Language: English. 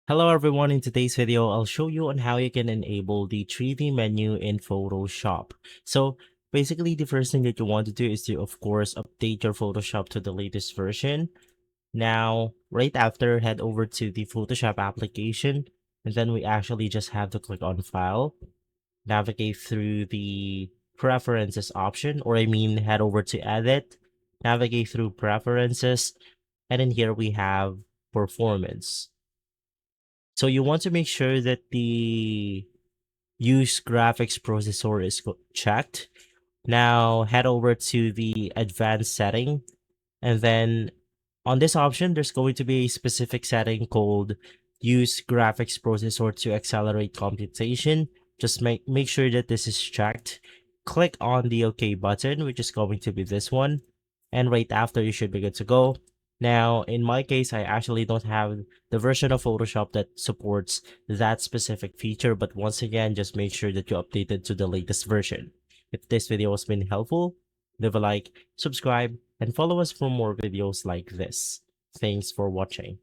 Hello everyone, in today's video, I'll show you on how you can enable the 3D menu in Photoshop. So basically the first thing that you want to do is to, of course, update your Photoshop to the latest version. Now, right after, head over to the Photoshop application, and then we actually just have to click on File, navigate through the Preferences option, or I mean head over to Edit, navigate through Preferences, and in here we have Performance. So you want to make sure that the use graphics processor is checked. Now head over to the advanced setting, and then on this option, there's going to be a specific setting called use graphics processor to accelerate computation. Just make sure that this is checked. Click on the OK button, which is going to be this one. And right after, you should be good to go. Now, in my case, I actually don't have the version of Photoshop that supports that specific feature. But once again, just make sure that you update it to the latest version. If this video has been helpful, leave a like, subscribe, and follow us for more videos like this. Thanks for watching.